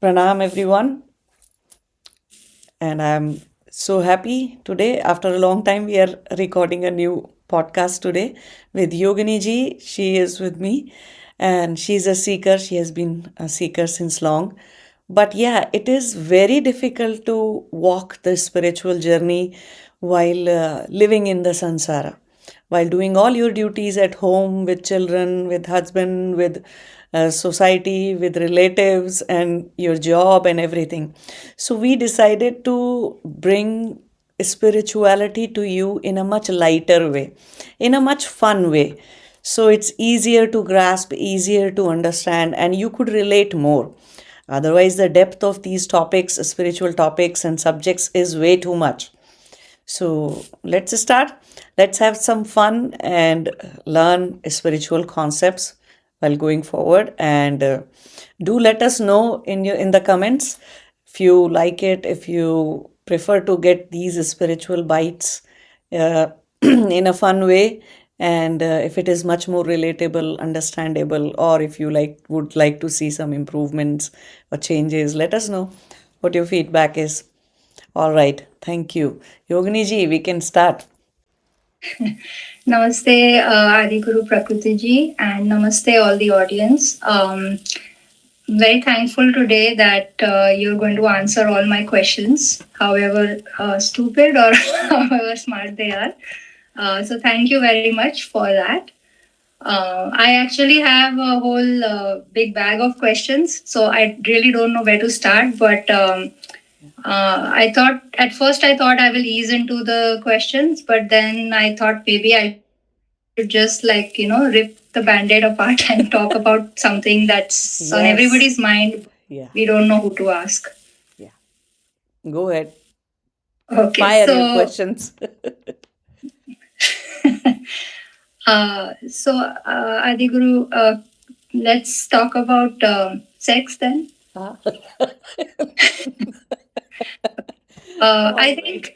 Pranam, everyone. And I'm so happy today. After a long time, we are recording a new podcast today with Yogini ji. She is with me and she's a seeker. She has been a seeker since long. But yeah, it is very difficult to walk the spiritual journey while living in the Sansara, while doing all your duties at home with children, with husband, with society, with relatives, and your job and everything. So we decided to bring spirituality to you in a much lighter way, in a much fun way. So it's easier to grasp, easier to understand, and you could relate more. Otherwise, the depth of these topics, spiritual topics and subjects, is way too much. So let's start. Let's have some fun and learn spiritual concepts while going forward. And do let us know in the comments if you like it, if you prefer to get these spiritual bites in a fun way, and if it is much more relatable, understandable, or if you would like to see some improvements or changes. Let us know what your feedback is. All right. Thank you. Yogini ji, we can start. Namaste, Adiguru Prakriti ji, and namaste, all the audience. Very thankful today that you're going to answer all my questions, however stupid or however smart they are. So, thank you very much for that. I actually have a whole big bag of questions, so I really don't know where to start. But I thought at first I will ease into the questions, but then I thought maybe I should just rip the band-aid apart and talk about something that's on everybody's mind. Yeah. We don't know who to ask. Yeah. Go ahead. Okay. Fire your questions. Adiguru, let's talk about sex then. I think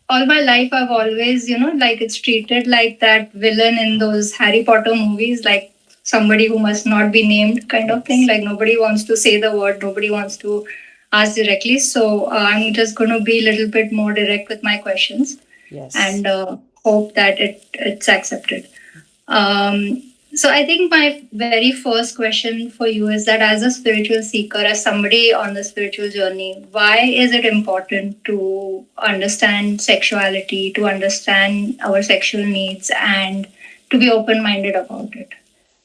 all my life I've always, like it's treated like that villain in those Harry Potter movies, like somebody who must not be named kind of thing. Like nobody wants to say the word, nobody wants to ask directly. So I'm just going to be a little bit more direct with my questions. Yes. And hope that it's accepted. So I think my very first question for you is that as a spiritual seeker, as somebody on the spiritual journey, why is it important to understand sexuality, to understand our sexual needs, and to be open-minded about it?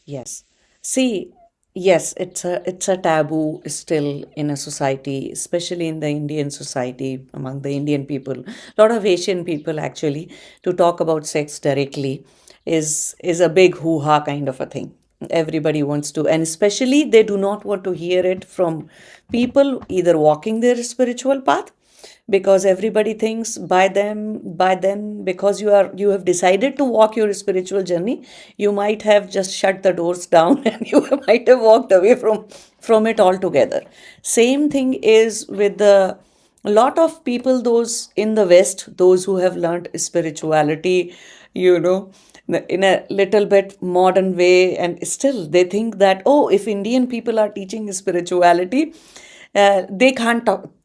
Yes. See, yes, it's a taboo still in a society, especially in the Indian society, among the Indian people. A lot of Asian people actually, to talk about sex directly is a big hoo-ha kind of a thing. Everybody wants to, and especially they do not want to hear it from people either walking their spiritual path, because everybody thinks by then, because you have decided to walk your spiritual journey, you might have just shut the doors down and you might have walked away from it altogether. Same thing is with the lot of people, those in the West, those who have learned spirituality, you know in a little bit modern way, and still they think that, oh, if Indian people are teaching spirituality, they can't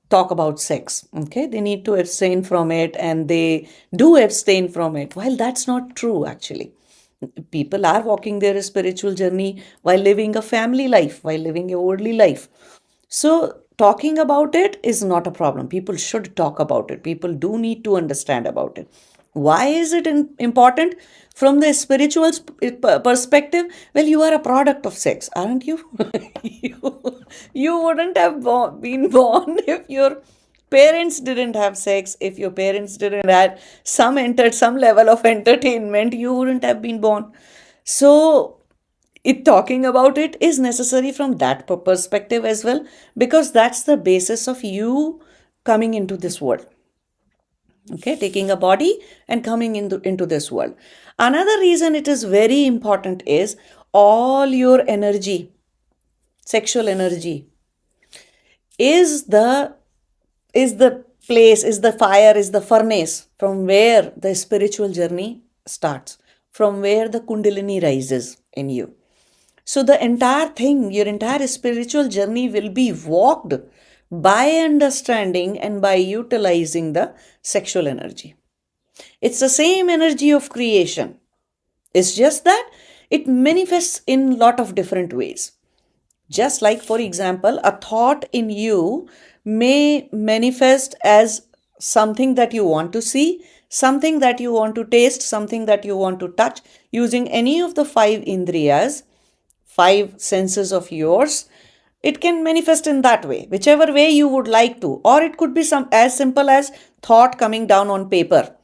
talk about sex. Okay, they need to abstain from it, and they do abstain from it, while that's not true actually. People are walking their spiritual journey while living a family life, while living a worldly life. So talking about it is not a problem. People should talk about it. People do need to understand about it. Why is it important from the spiritual perspective? Well, you are a product of sex, aren't you? You wouldn't have been born if your parents didn't have sex. If your parents didn't have some level of entertainment, you wouldn't have been born. So it talking about it is necessary from that perspective as well, because that's the basis of you coming into this world. Okay, taking a body and coming into this world. Another reason it is very important is all your energy, sexual energy, is the place, is the fire, is the furnace from where the spiritual journey starts, from where the Kundalini rises in you. So the entire thing, your entire spiritual journey will be walked by understanding and by utilizing the sexual energy. It's the same energy of creation. It's just that it manifests in lot of different ways. Just like, for example, a thought in you may manifest as something that you want to see, something that you want to taste, something that you want to touch, using any of the five indriyas, five senses of yours. It can manifest in that way, whichever way you would like to, or it could be some as simple as thought coming down on paper.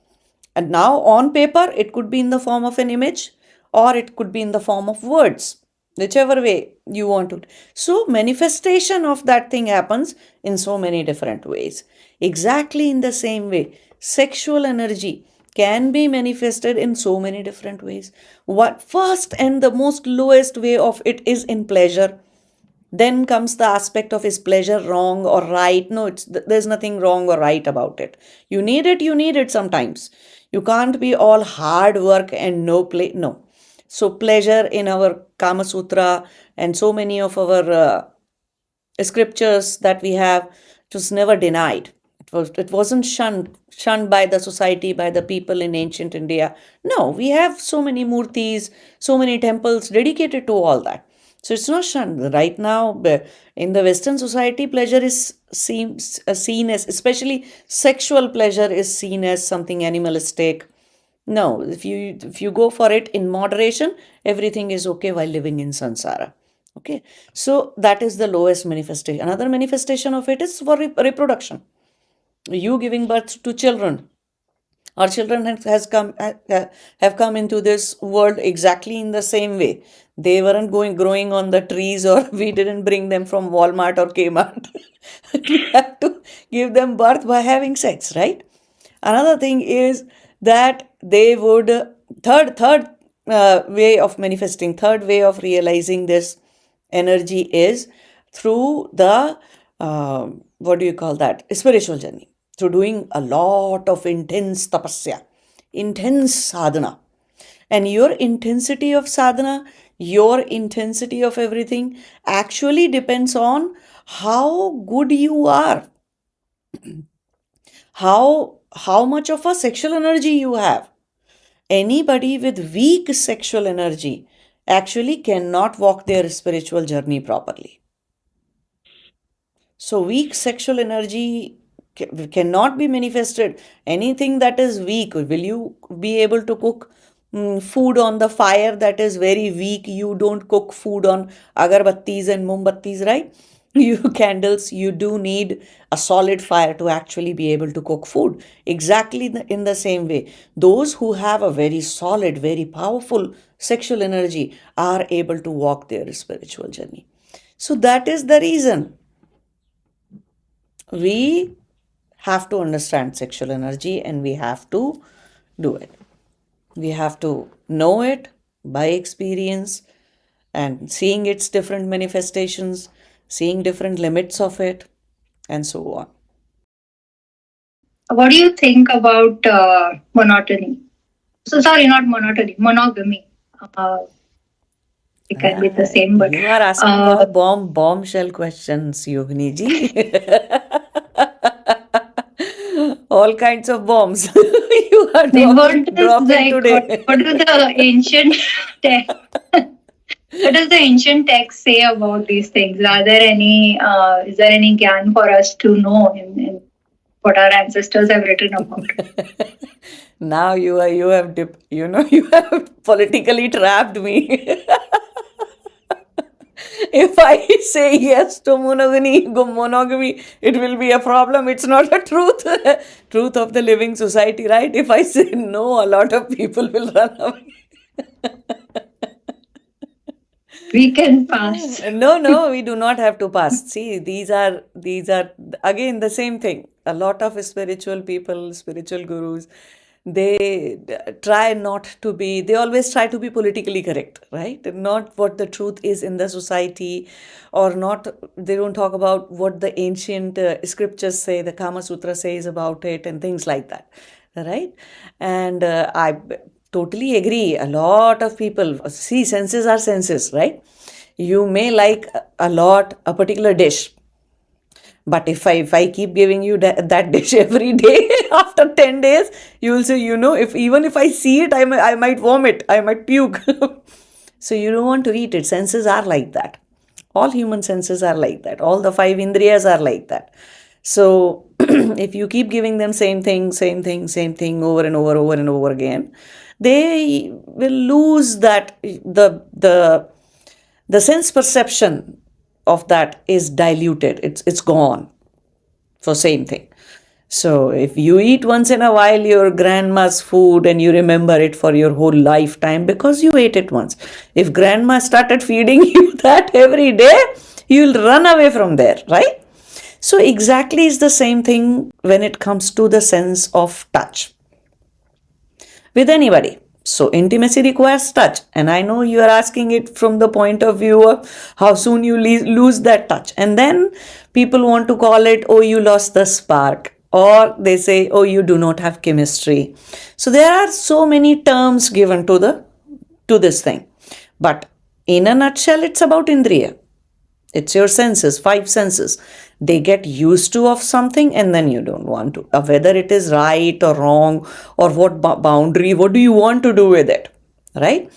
And now on paper, it could be in the form of an image or it could be in the form of words, whichever way you want to. So, manifestation of that thing happens in so many different ways. Exactly in the same way, sexual energy can be manifested in so many different ways. What first and the most lowest way of it is in pleasure. Then comes the aspect of is pleasure wrong or right? No, there's nothing wrong or right about it. You need it sometimes. You can't be all hard work and no play. No. So pleasure in our Kamasutra and so many of our scriptures that we have, it was never denied. It wasn't shunned by the society, by the people in ancient India. No, we have so many murtis, so many temples dedicated to all that. So it's not shunned. Right now, in the Western society, pleasure is seen as, especially sexual pleasure is seen as something animalistic. No, if you go for it in moderation, everything is okay while living in Sansara. Okay, so that is the lowest manifestation. Another manifestation of it is for reproduction. You giving birth to children. Our children have come into this world exactly in the same way. They weren't growing on the trees, or we didn't bring them from Walmart or Kmart. We have to give them birth by having sex, right? Another thing is that they would third way of manifesting, third way of realizing this energy is through the what do you call that, spiritual journey, through doing a lot of intense tapasya, intense sadhana. And your intensity of sadhana, your intensity of everything actually depends on how good you are, how much of a sexual energy you have. Anybody with weak sexual energy actually cannot walk their spiritual journey properly. So, weak sexual energy cannot be manifested. Anything that is weak, will you be able to cook food on the fire that is very weak? You don't cook food on agarbattis and mombattis, right? You candles, you do need a solid fire to actually be able to cook food. Exactly in the same way, those who have a very solid, very powerful sexual energy are able to walk their spiritual journey. So, that is the reason we have to understand sexual energy and we have to do it. We have to know it by experience and seeing its different manifestations, seeing different limits of it, and so on. What do you think about monotony? So sorry, not monotony, monogamy. Uh, it can be the same, but You are asking all bombshell questions, Yogini ji. All kinds of bombs you are dropping today. What do the ancient text? What does the ancient text say about these things? Are there any? Is there any gyan for us to know in what our ancestors have written about? Now you have you have politically trapped me. If I say yes to monogamy, it will be a problem. It's not a truth, truth of the living society, right? If I say no, a lot of people will run away. We can pass. No, we do not have to pass. See, these are again the same thing. A lot of spiritual people, spiritual gurus, they try not to be, they always try to be politically correct, right? Not what the truth is in the society, or not, they don't talk about what the ancient scriptures say, the Kama Sutra says about it, and things like that, right? And I totally agree. A lot of people see senses are senses, right? You may like a lot a particular dish, but if I keep giving you that dish every day, after 10 days, you will say, if even if I see it, I might vomit, I might puke. So you don't want to eat it. Senses are like that. All human senses are like that. All the five indriyas are like that. So if you keep giving them same thing, same thing, same thing over and over, over and over again, they will lose that the sense perception of that is diluted. It's gone for same thing. So if you eat once in a while your grandma's food and you remember it for your whole lifetime because you ate it once. If grandma started feeding you that every day, you'll run away from there, right? So exactly is the same thing when it comes to the sense of touch with anybody. So intimacy requires touch, and I know you are asking it from the point of view of how soon you lose that touch, and then people want to call it, oh, you lost the spark, or they say, oh, you do not have chemistry. So there are so many terms given to this thing, but in a nutshell, it's about indriya. It's your senses, five senses. They get used to of something and then you don't want to. Whether it is right or wrong or what boundary, what do you want to do with it? Right?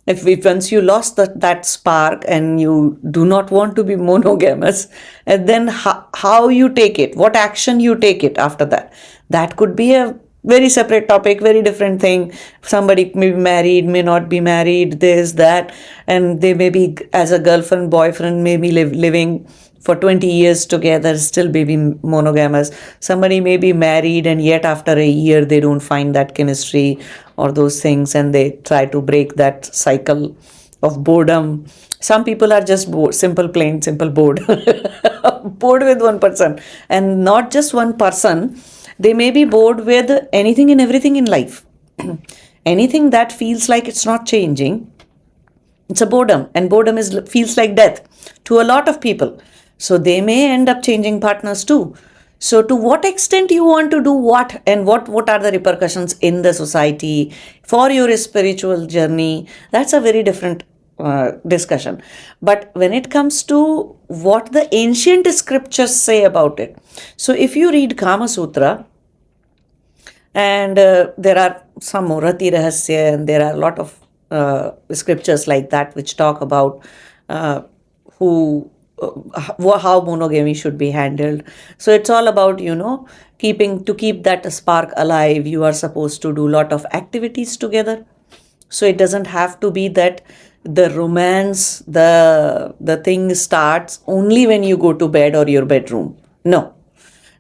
If once you lost that spark and you do not want to be monogamous, and then how you take it, what action you take it after that, that could be a very separate topic, very different thing. Somebody may be married, may not be married, this, that, and they may be as a girlfriend, boyfriend, maybe living for 20 years together, still be monogamous. Somebody may be married and yet after a year they don't find that chemistry or those things and they try to break that cycle of boredom. Some people are just bored, simple bored. Bored with one person. And not just one person, they may be bored with anything and everything in life. Anything that feels like it's not changing, it's a boredom. And boredom feels like death to a lot of people. So they may end up changing partners too. So to what extent you want to do what, and what are the repercussions in the society for your spiritual journey, that's a very different discussion. But when it comes to what the ancient scriptures say about it, so if you read Kamasutra, and there are some Rati Rahasya, and there are a lot of scriptures like that which talk about how monogamy should be handled. So it's all about, to keep that spark alive, you are supposed to do a lot of activities together. So it doesn't have to be that the romance, the thing starts only when you go to bed or your bedroom. No.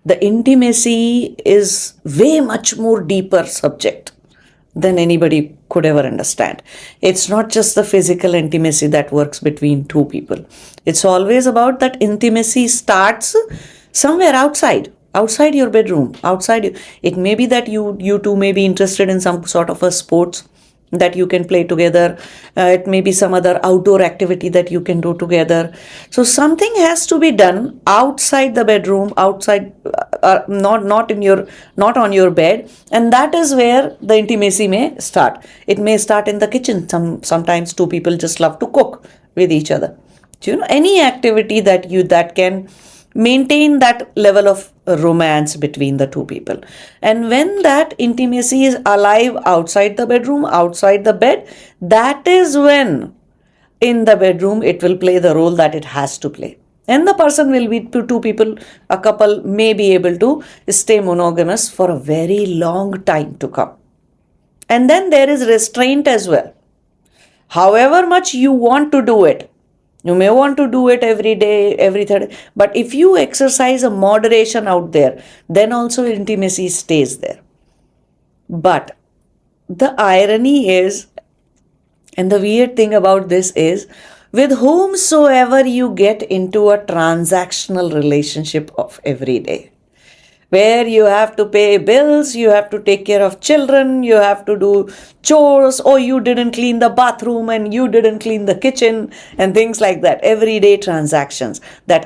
The intimacy is way much more deeper subject than anybody could ever understand. It's not just the physical intimacy that works between two people. It's always about that intimacy starts somewhere outside your bedroom, outside. It may be that you two may be interested in some sort of a sports that you can play together. It may be some other outdoor activity that you can do together. So something has to be done outside the bedroom, outside, not on your bed, and that is where the intimacy may start. It may start in the kitchen. Sometimes two people just love to cook with each other. So, any activity that can maintain that level of romance between the two people. And when that intimacy is alive outside the bedroom, outside the bed, that is when in the bedroom it will play the role that it has to play. And the person will be, two people, a couple may be able to stay monogamous for a very long time to come. And then there is restraint as well. However much you want to do it, you may want to do it every day, every third, but if you exercise a moderation out there, then also intimacy stays there. But the irony is, and the weird thing about this is, with whomsoever you get into a transactional relationship of every day, where you have to pay bills, you have to take care of children, you have to do chores, or you didn't clean the bathroom and you didn't clean the kitchen and things like that. Everyday transactions that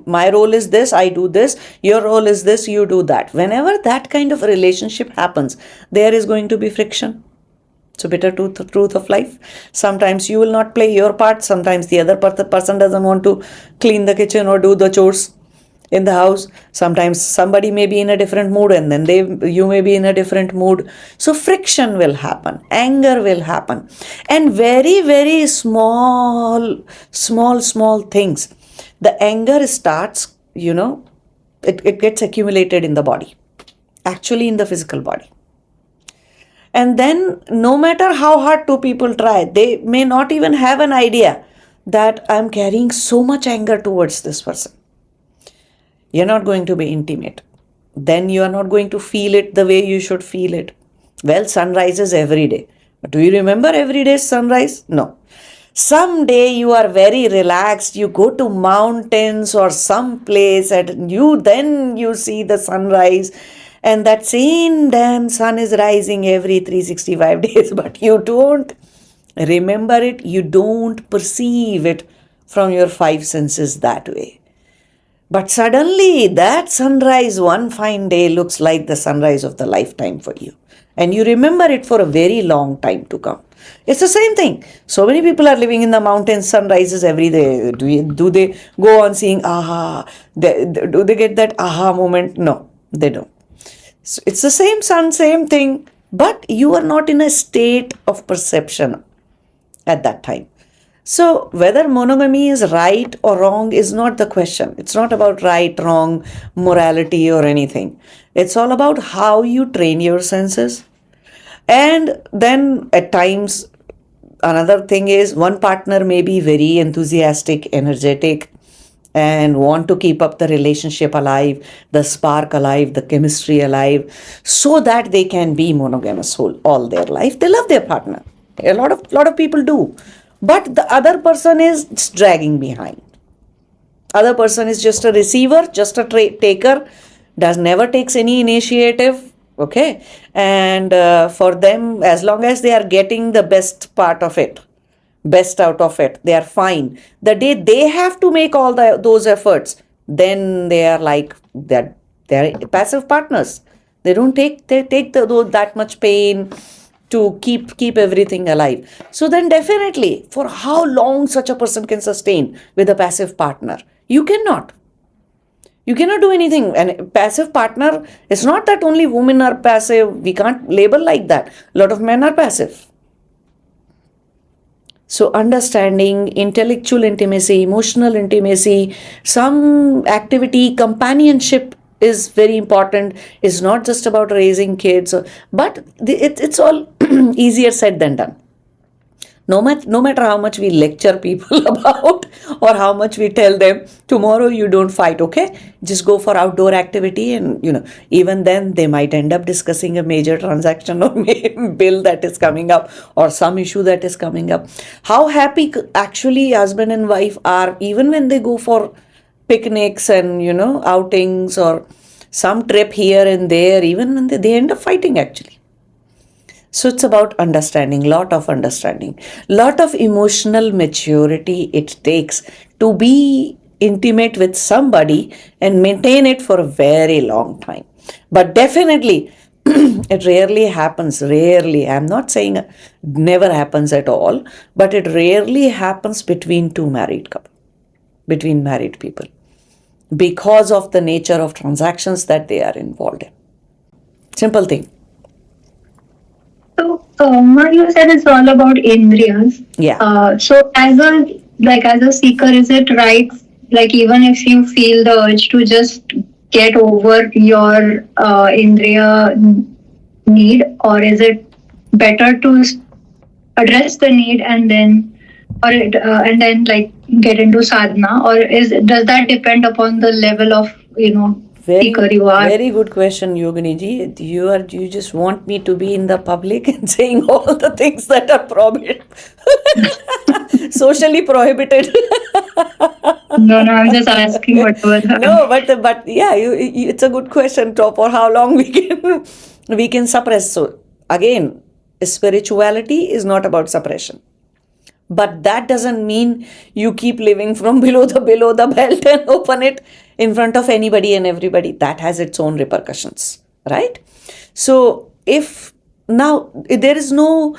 my role is this, I do this, your role is this, you do that. Whenever that kind of relationship happens, there is going to be friction. So bitter truth of life. Sometimes you will not play your part. Sometimes the other person doesn't want to clean the kitchen or do the chores in the house. Sometimes somebody may be in a different mood, and then you may be in a different mood. So friction will happen, anger will happen, and very, very small things. The anger starts, it gets accumulated in the body, actually in the physical body. And then no matter how hard two people try, they may not even have an idea that I'm carrying so much anger towards this person. You're not going to be intimate. Then you are not going to feel it the way you should feel it. Well, sun rises every day. But do you remember every day's sunrise? No. Someday you are very relaxed, you go to mountains or some place and you see the sunrise, and that same damn sun is rising every 365 days, but you don't remember it, you don't perceive it from your five senses that way. But suddenly that sunrise one fine day looks like the sunrise of the lifetime for you. And you remember it for a very long time to come. It's the same thing. So many people are living in the mountains, sunrises every day. Do they go on seeing aha? Do they get that aha moment? No, they don't. So it's the same sun, same thing, but you are not in a state of perception at that time. So whether monogamy is right or wrong is not the question. It's not about right, wrong, morality or anything. It's all about how you train your senses. And then at times, another thing is one partner may be very enthusiastic, energetic, and want to keep up the relationship alive, the spark alive, the chemistry alive, so that they can be monogamous all their life. They love their partner. A lot of people do. But the other person is dragging behind. Other person is just a receiver, just a taker, never takes any initiative. Okay, and for them, as long as they are getting the best part of it, best out of it, they are fine. The day they have to make all those efforts, then they are like they're passive partners. They don't take that much pain to keep everything alive. So then definitely, for how long such a person can sustain with a passive partner? You cannot. You cannot do anything. And passive partner, it's not that only women are passive. We can't label like that. A lot of men are passive. So understanding intellectual intimacy, emotional intimacy, some activity, companionship is very important. It's not just about raising kids, but it's all easier said than done. No matter how much we lecture people about or how much we tell them, tomorrow you don't fight, okay? Just go for outdoor activity, and even then they might end up discussing a major transaction or bill that is coming up or some issue that is coming up. How happy actually husband and wife are even when they go for picnics and outings or some trip here and there, even when they end up fighting actually. So it's about understanding, lot of emotional maturity it takes to be intimate with somebody and maintain it for a very long time. But definitely, it rarely happens, I'm not saying never happens at all, but it rarely happens between married people, because of the nature of transactions that they are involved in. Simple thing. So, what you said is all about indriyas. Yeah. So, as a seeker, is it right? Like, even if you feel the urge to just get over your indriya need, or is it better to address the need and then, like get into sadhana, or does that depend upon the level of seeker you are? Very good question, Yogini ji. You just want me to be in the public and saying all the things that are socially prohibited. No, I'm just asking whatever. No, but yeah, it's a good question. For how long we can suppress? So again, spirituality is not about suppression. But that doesn't mean you keep living from below the belt and open it in front of anybody and everybody. That has its own repercussions, right? So if Now, there is no,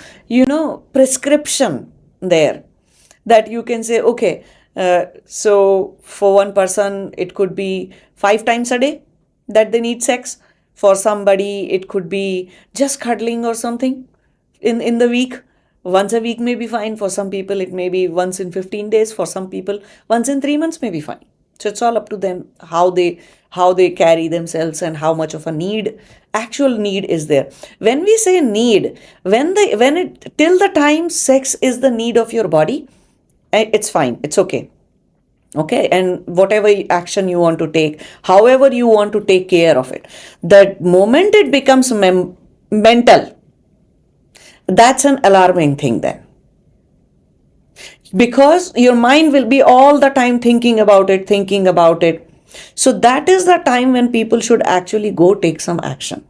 prescription there that you can say, okay, so for one person, it could be 5 times a day that they need sex. For somebody, it could be just cuddling or something in the week. Once a week may be fine. For some people, it may be once in 15 days. For some people, once in 3 months may be fine. So it's all up to them how they carry themselves and how much of a actual need is there. When we say need, when it till the time sex is the need of your body, it's fine, it's okay, and whatever action you want to take, however you want to take care of it, the moment it becomes mental, that's an alarming thing then, because your mind will be all the time thinking about it. So that is the time when people should actually go take some action.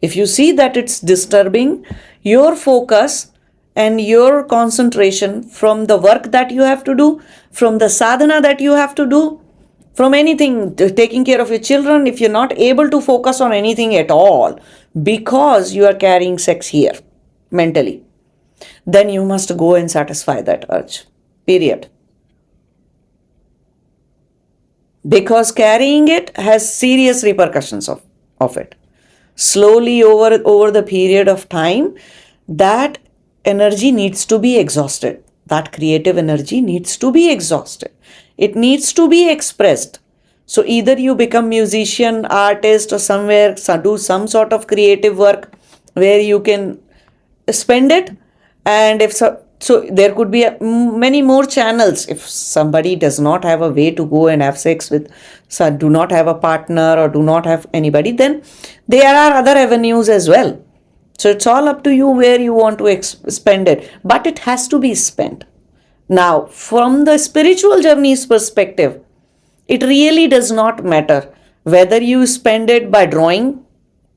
If you see that it's disturbing your focus and your concentration from the work that you have to do, from the sadhana that you have to do, from anything, taking care of your children, if you're not able to focus on anything at all because you are carrying sex here mentally, then you must go and satisfy that urge. Period. Because carrying it has serious repercussions of it. Slowly over the period of time, that energy needs to be exhausted. That creative energy needs to be exhausted. It needs to be expressed. So either you become musician, artist, or somewhere do some sort of creative work where you can spend it, and if so there could be many more channels. If somebody does not have a way to go and have sex with, so do not have a partner or do not have anybody, then there are other avenues as well. So it's all up to you where you want to spend it, but it has to be spent. Now, from the spiritual journey's perspective, it really does not matter whether you spend it by drawing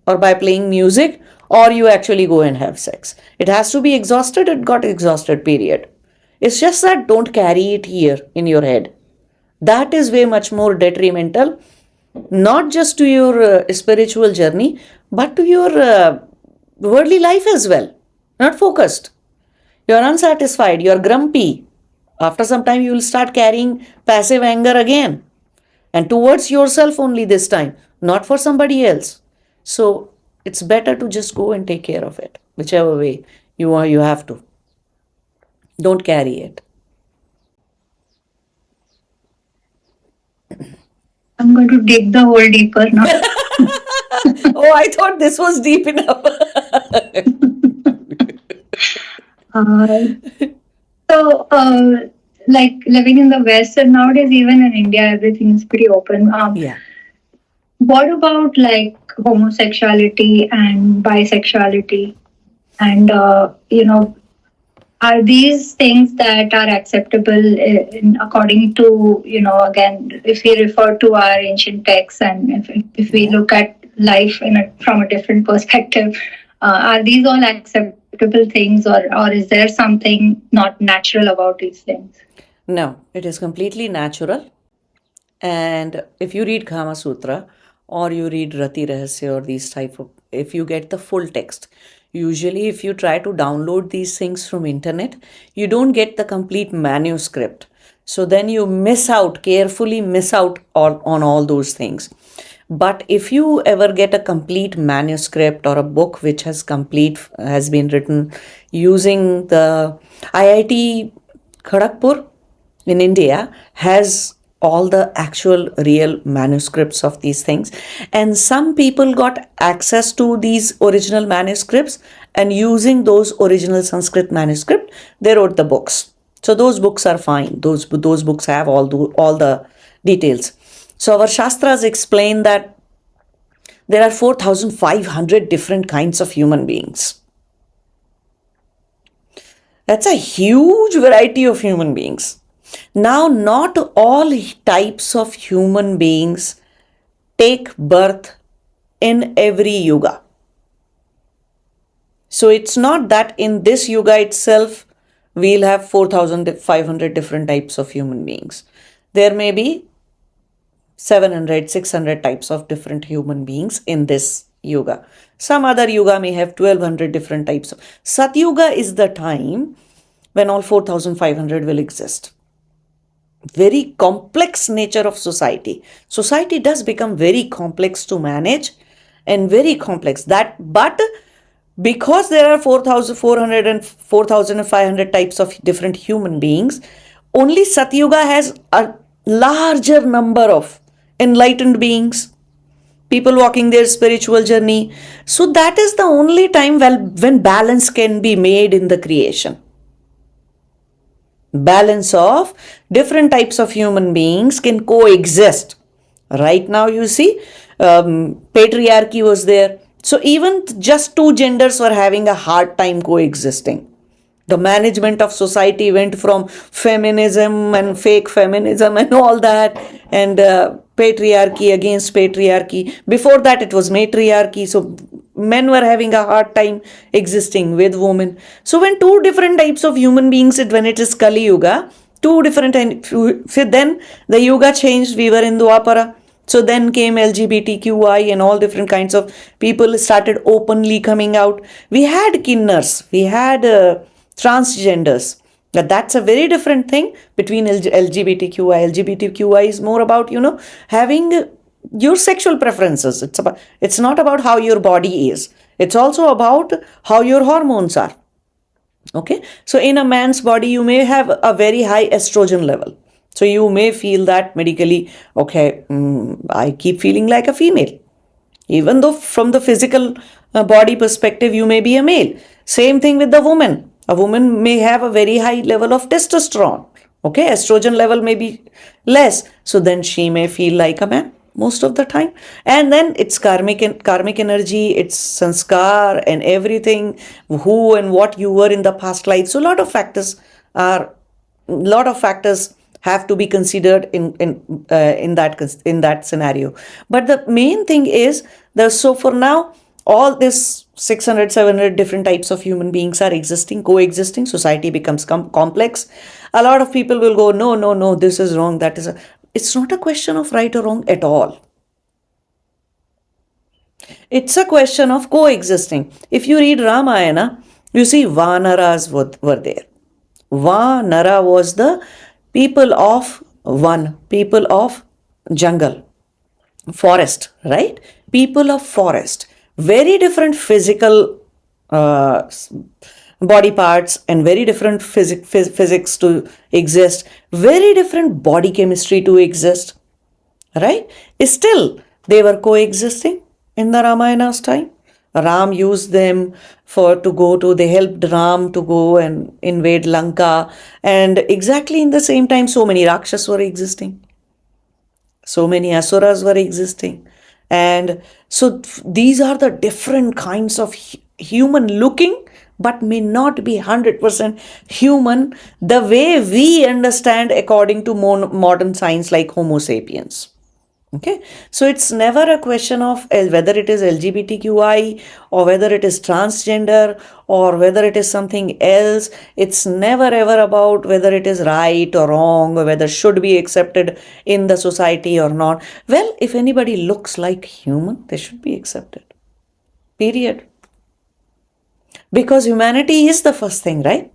or by playing music or you actually go and have sex. It has to be exhausted, it got exhausted, period. It's just that don't carry it here in your head. That is way much more detrimental, not just to your spiritual journey, but to your worldly life as well. Not focused. You're unsatisfied, you're grumpy. After some time, you will start carrying passive anger again, and towards yourself only this time, not for somebody else. So it's better to just go and take care of it, whichever way you have to. Don't carry it. I'm going to dig the hole deeper now. Oh, I thought this was deep enough. Like living in the West and nowadays, even in India, everything is pretty open. Yeah. What about like homosexuality and bisexuality? And, are these things that are acceptable according to, again, if we refer to our ancient texts and if we look at life from a different perspective, are these all acceptable things, or is there something not natural about these things? No, it is completely natural. And if you read Kamasutra or you read Rati Rahasya or these type of, if you get the full text, usually if you try to download these things from internet, you don't get the complete manuscript. So then you carefully miss out on all those things. But if you ever get a complete manuscript or a book which has been written using the IIT Kharagpur in India has all the actual real manuscripts of these things, and some people got access to these original manuscripts, and using those original Sanskrit manuscript they wrote the books. So those books are fine. Those books have all the details. So our shastras explain that there are 4,500 different kinds of human beings. That's a huge variety of human beings. Now, not all types of human beings take birth in every yuga. So it's not that in this yuga itself we'll have 4,500 different types of human beings. There may be 700, 600 types of different human beings in this Yuga. Some other yuga may have 1200 different types of. Satyuga is the time when all 4500 will exist. Very complex nature of society. Society does become very complex to manage and very complex. But because there are 4400 and 4500 types of different human beings, only Satyuga has a larger number of enlightened beings, people walking their spiritual journey. So that is the only time when balance can be made in the creation. Balance of different types of human beings can coexist. Right now, you see, patriarchy was there. So even just two genders were having a hard time coexisting. The management of society went from feminism and fake feminism and all that, and patriarchy against patriarchy. Before that, it was matriarchy. So men were having a hard time existing with women. So when two different types of human beings, when it is Kali Yuga, two different, then the Yuga changed. We were in Dwapara. So then came LGBTQI and all different kinds of people started openly coming out. We had kinners, we had transgenders. Now that's a very different thing between LGBTQI. LGBTQI is more about, having your sexual preferences. It's not about how your body is. It's also about how your hormones are. Okay. So in a man's body, you may have a very high estrogen level. So you may feel that medically, okay, I keep feeling like a female. Even though from the physical body perspective, you may be a male. Same thing with the woman. A woman may have a very high level of testosterone. Okay, estrogen level may be less. So then she may feel like a man most of the time. And then it's karmic energy, it's sanskar and everything, who and what you were in the past life. So a lot of factors have to be considered in that scenario. But the main thing is so for now, all this 600 700 different types of human beings are coexisting. Society becomes complex. A lot of people will go, no, no, no, this is wrong, that is it's not a question of right or wrong at all. It's a question of coexisting. If you read Ramayana, you see Vanaras were there. Vanara was the people of people of jungle, forest, right? People of forest. Very different physical body parts and very different physics to exist. Very different body chemistry to exist, right? Still, they were coexisting in the Ramayana's time. Ram used them they helped Ram to go and invade Lanka. And exactly in the same time, so many Rakshas were existing. So many Asuras were existing. And so these are the different kinds of human looking, but may not be 100% human the way we understand according to modern science like Homo sapiens. Okay, so it's never a question of whether it is LGBTQI or whether it is transgender or whether it is something else. It's never ever about whether it is right or wrong or whether should be accepted in the society or not. Well, if anybody looks like human, they should be accepted. Period. Because humanity is the first thing, right?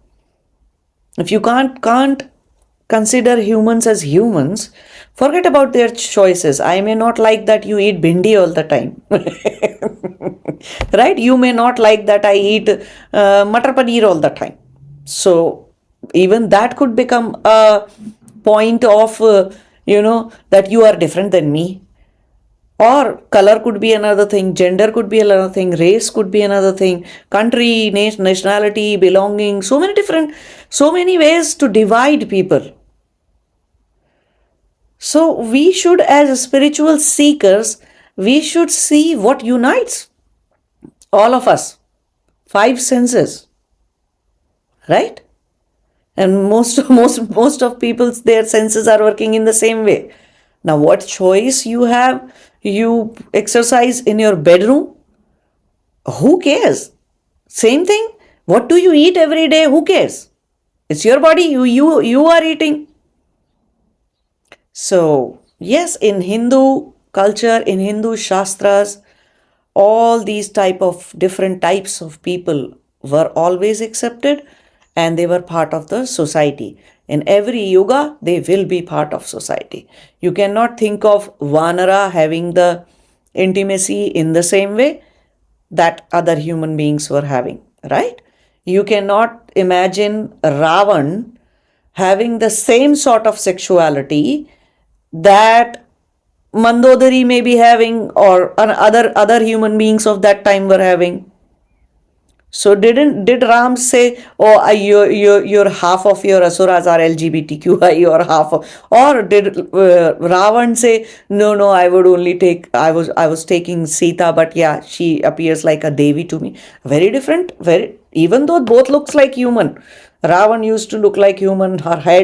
If you can't consider humans as humans, forget about their choices. I may not like that you eat bhindi all the time. Right? You may not like that I eat matar paneer all the time. So even that could become a point of, that you are different than me. Or color could be another thing, gender could be another thing, race could be another thing, country, nationality, belonging, so many ways to divide people. So we should, as spiritual seekers, we should see what unites all of us. 5 senses, right? And most of people's their senses are working in the same way. Now, what choice you have, you exercise in your bedroom, who cares? Same thing. What do you eat every day? Who cares? It's your body. You are eating. So yes, in Hindu culture, in Hindu shastras, all these type of different types of people were always accepted, and they were part of the society. In every yuga, they will be part of society. You cannot think of Vanara having the intimacy in the same way that other human beings were having, right? You cannot imagine Ravan having the same sort of sexuality that Mandodari may be having, or other human beings of that time were having. So did Ram say, "Oh, you're half of your asuras are LGBTQI, or half of," or did Ravan say, "No, no, I was taking Sita, but yeah, she appears like a Devi to me." Very different. Very, even though both looks like human. Ravan used to look like human.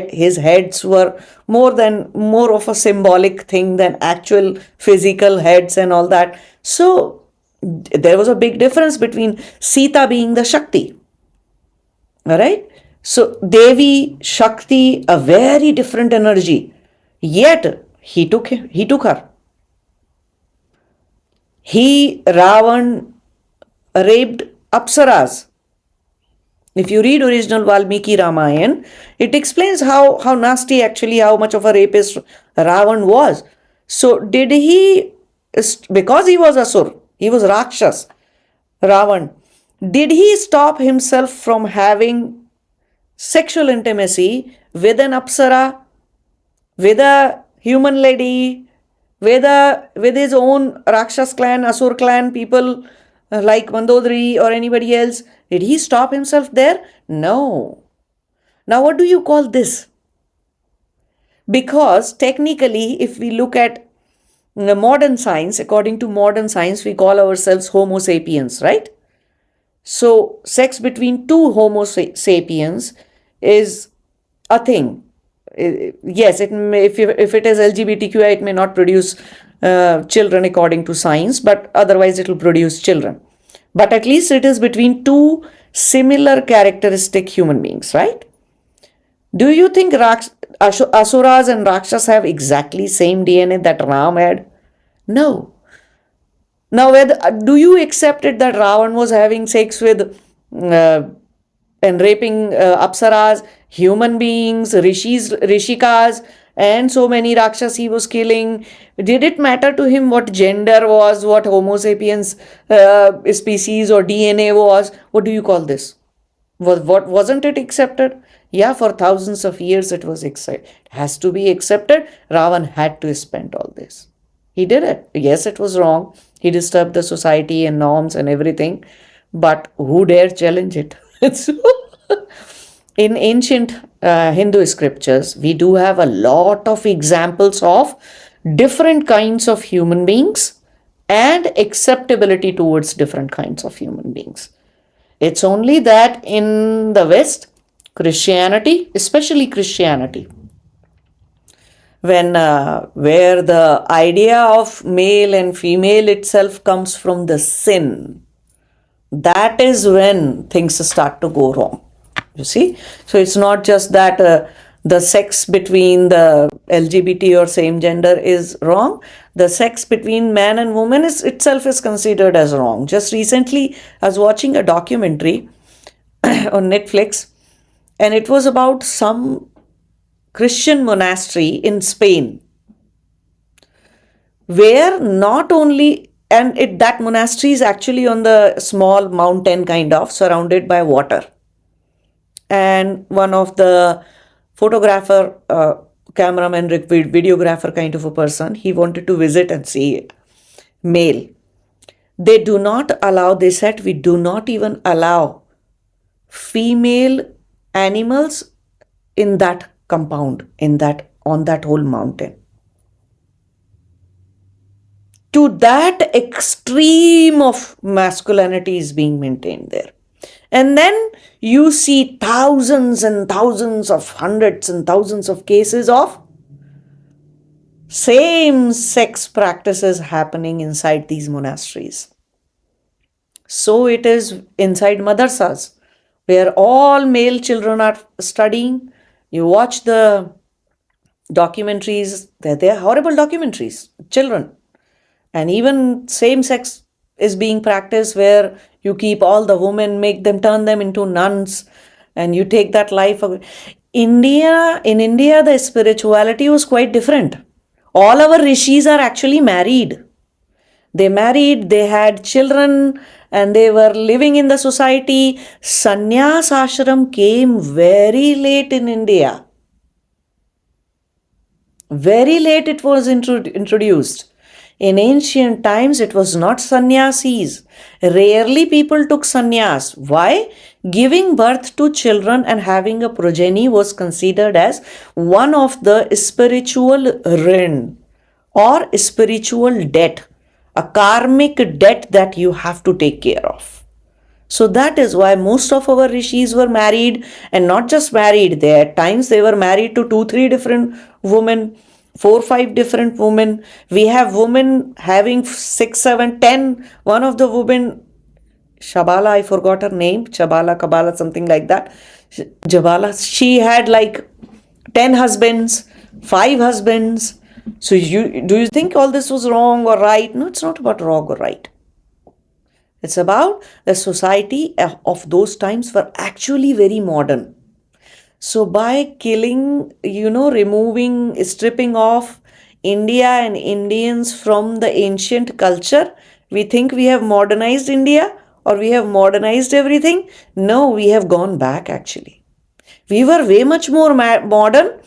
His heads were more of a symbolic thing than actual physical heads and all that. So there was a big difference between Sita being the Shakti. All right. So Devi, Shakti, a very different energy. Yet he took her. Ravan raped Apsaras. If you read original Valmiki Ramayana, it explains how nasty, actually, how much of a rapist Ravan was. So did he, because he was Asur, he was Rakshas, Ravan, did he stop himself from having sexual intimacy with an Apsara, with a human lady, with his own Rakshas clan, Asur clan people like Mandodari or anybody else? Did he stop himself there? No. Now, what do you call this? Because technically, if we look at modern science, according to modern science, we call ourselves Homo sapiens, right? So, sex between two Homo sapiens is a thing. Yes, if it is LGBTQI, it may not produce children according to science, but otherwise it will produce children. But at least it is between two similar characteristic human beings, right? Do you think Asuras and Rakshas have exactly same DNA that Ram had? No. Now, do you accept it that Ravan was having sex with uh, and raping Apsaras, human beings, Rishikas, and so many Rakshas he was killing? Did it matter to him what gender was, what Homo sapiens species or DNA was? What do you call this? Wasn't it accepted? Yeah, for thousands of years it was accepted. It has to be accepted. Ravan had to spend all this. He did it. Yes, it was wrong. He disturbed the society and norms and everything. But who dare challenge it? So, in ancient Hindu scriptures, we do have a lot of examples of different kinds of human beings and acceptability towards different kinds of human beings. It's only that in the West, Christianity, especially Christianity, where the idea of male and female itself comes from the sin, that is when things start to go wrong. You see, so it's not just that the sex between the LGBT or same gender is wrong. The sex between man and woman itself is considered as wrong. Just recently, I was watching a documentary on Netflix, and it was about some Christian monastery in Spain, where not only, and that monastery is actually on the small mountain, kind of surrounded by water. And one of the photographer, cameraman, videographer kind of a person, he wanted to visit and see it. Male. They do not allow, they said, we do not even allow female animals in that compound, on that whole mountain. To that extreme of masculinity is being maintained there. And then you see thousands and thousands of hundreds and thousands of cases of same sex practices happening inside these monasteries. So it is inside madrasas, where all male children are studying. You watch the documentaries, they're horrible documentaries, children. And even same sex is being practiced where you keep all the women, turn them into nuns, and you take that life away. In India, the spirituality was quite different. All our rishis are actually married. They married, they had children, and they were living in the society. Sannyas ashram came very late in India. Very late it was introduced. In ancient times, it was not sannyasis. Rarely people took sannyas. Why? Giving birth to children and having a progeny was considered as one of the spiritual rin or spiritual debt, a karmic debt that you have to take care of. So that is why most of our rishis were married, and not just married. There at times they were married to 2, 3 different women, 4, 5 different women. We have women having 6, 7, 10. One of the women, Shabala, I forgot her name, Chabala, Kabala, something like that. Jabala, she had like 10 husbands, 5 husbands. So do you think all this was wrong or right? No, it's not about wrong or right. It's about the society of those times were actually very modern. So by killing, removing, stripping off India and Indians from the ancient culture, we think we have modernized India or we have modernized everything. No, we have gone back actually. We were way much more modern,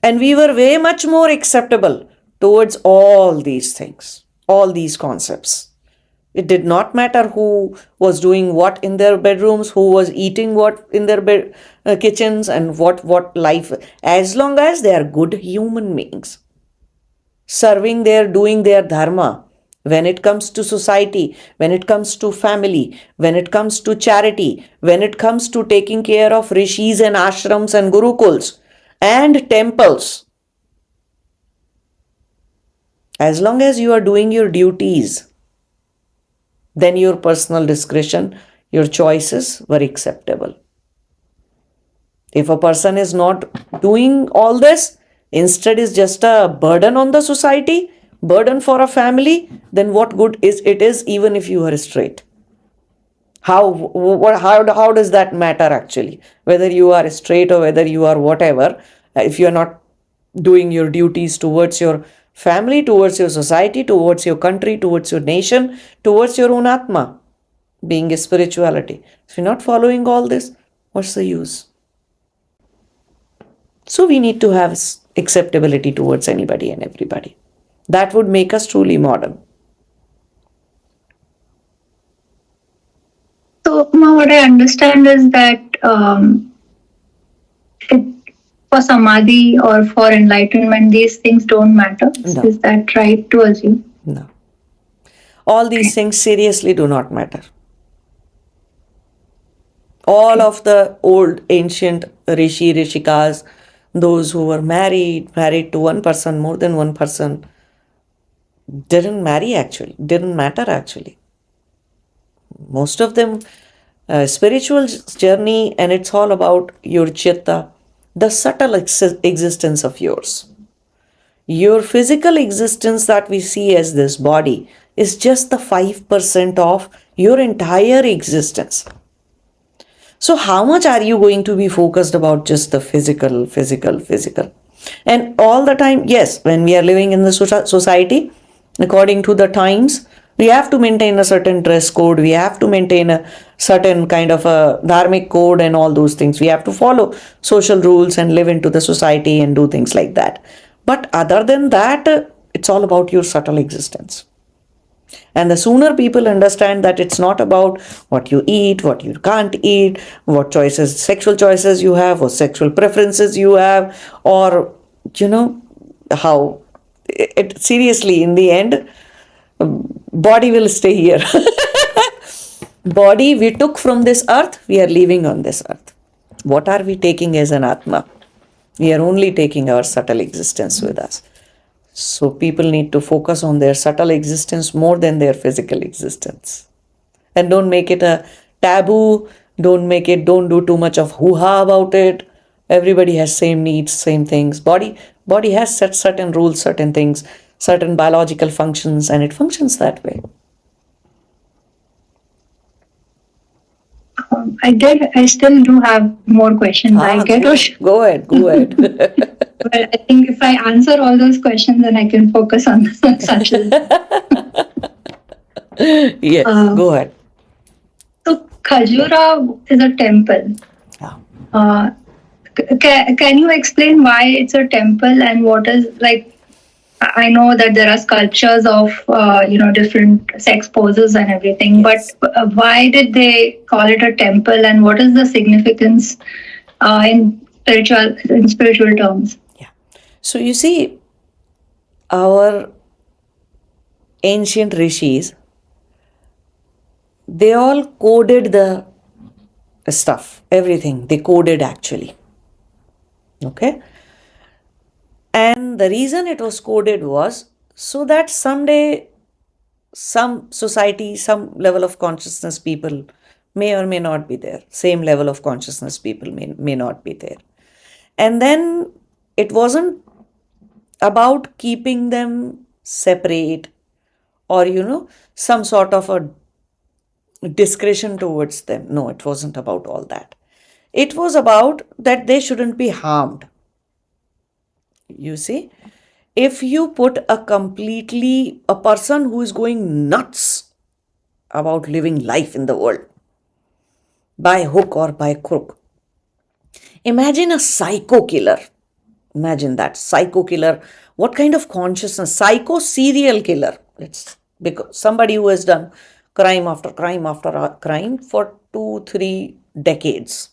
and we were way much more acceptable towards all these things, all these concepts. It did not matter who was doing what in their bedrooms, who was eating what in their kitchens, and what life, as long as they are good human beings, doing their dharma. When it comes to society, when it comes to family, when it comes to charity, when it comes to taking care of rishis and ashrams and gurukuls and temples, as long as you are doing your duties, then your personal discretion, your choices were acceptable. If a person is not doing all this, instead is just a burden on the society, burden for a family, then what good is it is even if you are straight? How does that matter actually? Whether you are straight or whether you are whatever, if you are not doing your duties towards your family, towards your society, towards your country, towards your nation, towards your own Atma, being a spirituality. If you're not following all this, what's the use? So we need to have acceptability towards anybody and everybody. That would make us truly modern. So, what I understand is that for Samadhi or for enlightenment, these things don't matter. No. Is that right to assume? No. All these things seriously do not matter. All of the old ancient rishikas, those who were married to one person, more than one person, didn't matter actually. Most of them, spiritual journey, and it's all about your chitta, the subtle existence of yours. Your physical existence that we see as this body is just the 5% of your entire existence. So how much are you going to be focused about just the physical? And all the time, yes, when we are living in the society, according to the times, we have to maintain a certain dress code. We have to maintain a certain kind of a dharmic code and all those things. We have to follow social rules and live into the society and do things like that. But other than that, it's all about your subtle existence. And the sooner people understand that it's not about what you eat, what you can't eat, what choices, sexual choices you have, or sexual preferences you have, or, how it seriously, in the end, body will stay here. Body we took from this earth, we are leaving on this earth. What are we taking as an Atma? We are only taking our subtle existence with us. So people need to focus on their subtle existence more than their physical existence. And don't make it a taboo. Don't do too much of hoo-ha about it. Everybody has same needs, same things. Body has set certain rules, certain things, certain biological functions, and it functions that way. I still do have more questions. I get Osho. Go ahead. But I think if I answer all those questions, then I can focus on Sansara. Yes, go ahead. So Khajuraho is a temple. Yeah. Can you explain why it's a temple and what is like? I know that there are sculptures of different sex poses and everything, Yes. but why did they call it a temple, and what is the significance in spiritual terms? Yeah. So you see, our ancient rishis, they all coded the stuff, everything. They coded actually. Okay. And the reason it was coded was so that someday some society, some level of consciousness people may or may not be there. Same level of consciousness people may not be there. And then it wasn't about keeping them separate or, some sort of a discretion towards them. No, it wasn't about all that. It was about that they shouldn't be harmed. You see, if you put a person who is going nuts about living life in the world by hook or by crook, imagine a psycho killer. Imagine that psycho killer. What kind of consciousness? Psycho serial killer. It's because somebody who has done crime after crime after crime for 2-3 decades.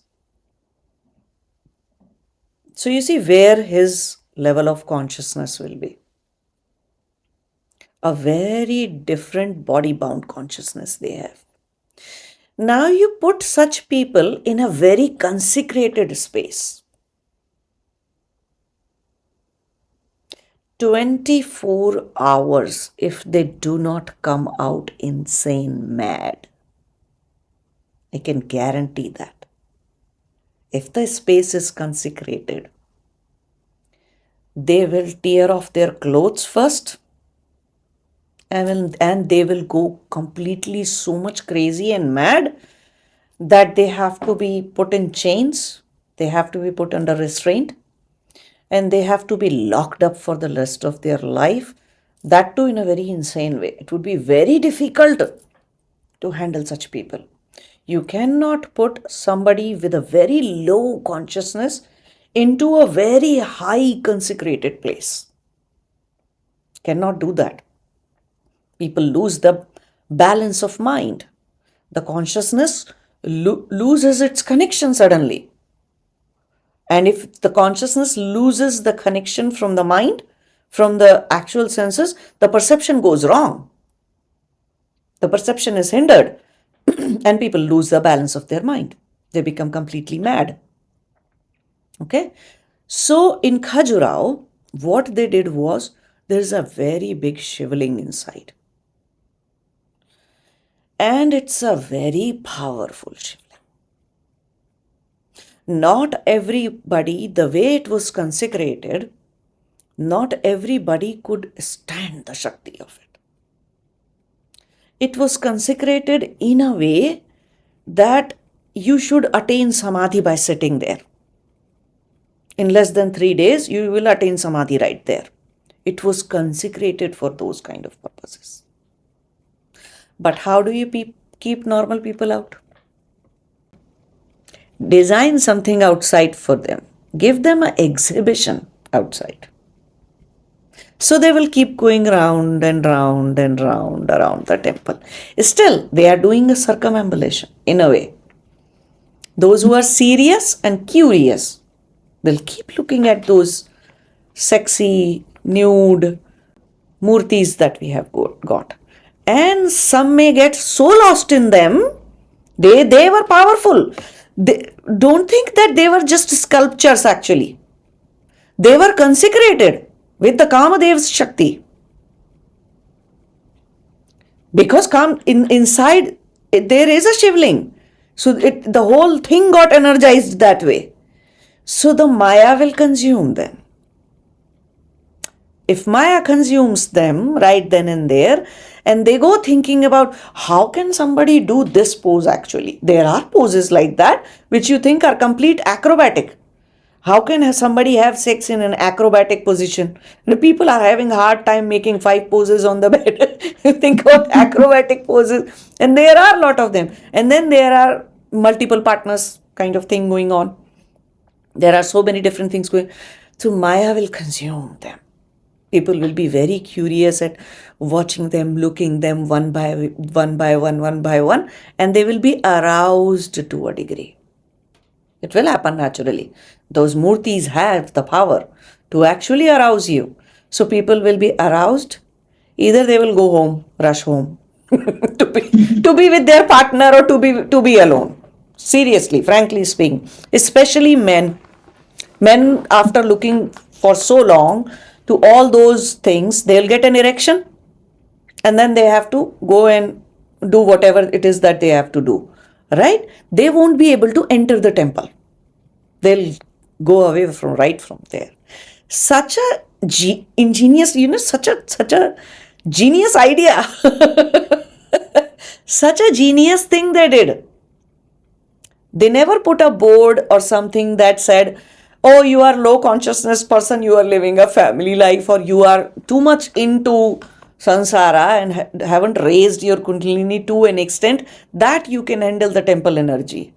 So you see where his level of consciousness will be. A very different body bound consciousness they have. Now you put such people in a very consecrated space. 24 hours if they do not come out insane mad. I can guarantee that. If the space is consecrated, they will tear off their clothes first and they will go completely so much crazy and mad that they have to be put in chains, they have to be put under restraint, and they have to be locked up for the rest of their life, that too in a very insane way. It would be very difficult to handle such people. You cannot put somebody with a very low consciousness into a very high consecrated place. Cannot do that. People lose the balance of mind. The consciousness loses its connection suddenly. And if the consciousness loses the connection from the mind, from the actual senses, the perception goes wrong. The perception is hindered and people lose the balance of their mind. They become completely mad. Okay? So in Khajuraho, what they did was, there is a very big shivling inside. And it's a very powerful shivling. Not everybody, the way it was consecrated, not everybody could stand the Shakti of it. It was consecrated in a way that you should attain Samadhi by sitting there. In less than 3 days, you will attain Samadhi right there. It was consecrated for those kind of purposes. But how do you keep normal people out? Design something outside for them. Give them an exhibition outside. So they will keep going round and round and round around the temple. Still, they are doing a circumambulation in a way. Those who are serious and curious, they'll keep looking at those sexy, nude murtis that we have got. And some may get so lost in them, they were powerful. Don't think that they were just sculptures actually. They were consecrated with the Kamadev's Shakti. Because inside there is a shivling. So the whole thing got energized that way. So the Maya will consume them. If Maya consumes them right then and there, and they go thinking about how can somebody do this pose actually. There are poses like that which you think are complete acrobatic. How can somebody have sex in an acrobatic position? The people are having a hard time making 5 poses on the bed. You think about acrobatic poses, and there are a lot of them. And then there are multiple partners kind of thing going on. There are so many different things going. So Maya will consume them. People will be very curious at watching them, looking them one by one, and they will be aroused to a degree. It will happen naturally. Those murtis have the power to actually arouse you. So people will be aroused. Either they will go home, rush home, to be with their partner, or to be alone. Seriously, frankly speaking, especially men. Men, after looking for so long to all those things, they'll get an erection, and then they have to go and do whatever it is that they have to do. Right? They won't be able to enter the temple. They'll go away from there. Such a ingenious, such a genius idea. Such a genius thing they did. They never put a board or something that said, oh, you are low consciousness person, you are living a family life, or you are too much into Sansara and haven't raised your Kundalini to an extent that you can handle the temple energy.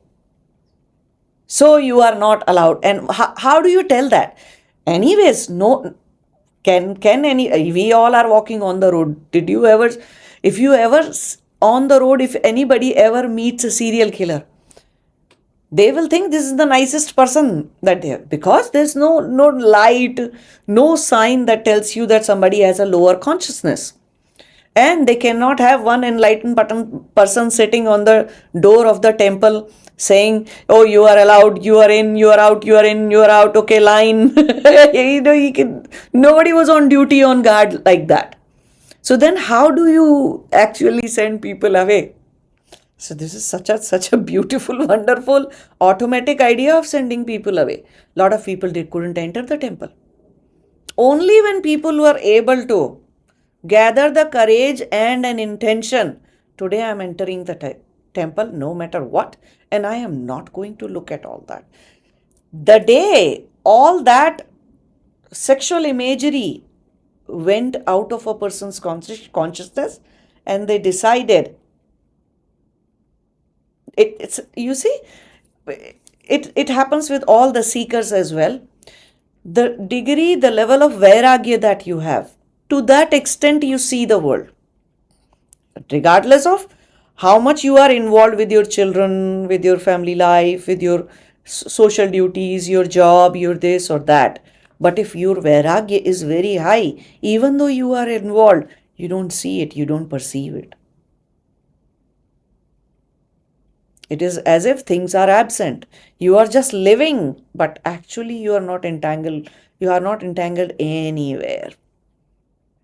So you are not allowed. And how do you tell that? Anyways, no, can any, we all are walking on the road. If you ever on the road, if anybody ever meets a serial killer, they will think this is the nicest person that they have, because there's no light, no sign that tells you that somebody has a lower consciousness. And they cannot have one enlightened person sitting on the door of the temple saying, oh, you are allowed, you are in, you are out, you are in, you are out, okay, line. Nobody was on duty on guard like that. So then how do you actually send people away? So this is such a beautiful, wonderful, automatic idea of sending people away. A lot of people couldn't enter the temple. Only when people were able to gather the courage and an intention, today I am entering the temple no matter what, and I am not going to look at all that. The day all that sexual imagery went out of a person's consciousness, and they decided, it happens with all the seekers as well. The degree, the level of Vairagya that you have, to that extent you see the world. Regardless of how much you are involved with your children, with your family life, with your social duties, your job, your this or that. But if your Vairagya is very high, even though you are involved, you don't see it, you don't perceive it. It is as if things are absent. You are just living, but actually you are not entangled. You are not entangled anywhere.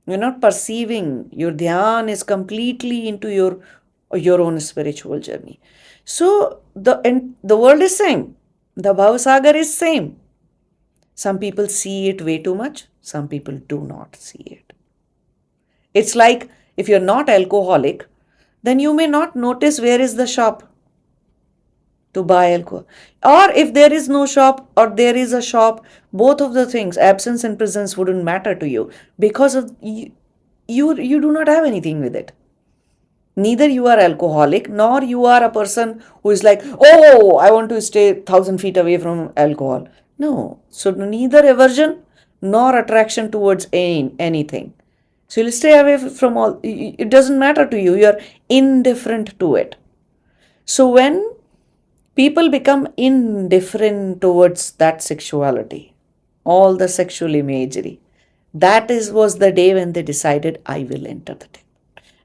You're not perceiving. Your dhyan is completely into your own spiritual journey. So the world is same. The Bhavasagar is same. Some people see it way too much. Some people do not see it. It's like if you're not alcoholic, then you may not notice where is the shop to buy alcohol. Or if there is no shop or there is a shop, both of the things, absence and presence, wouldn't matter to you, because of you do not have anything with it. Neither you are alcoholic, nor you are a person who is like, oh, I want to stay 1,000 feet away from alcohol. No. So neither aversion nor attraction towards anything. So you'll stay away from all. It doesn't matter to you. You're indifferent to it. So when people become indifferent towards that sexuality, all the sexual imagery, that was the day when they decided, I will enter the temple.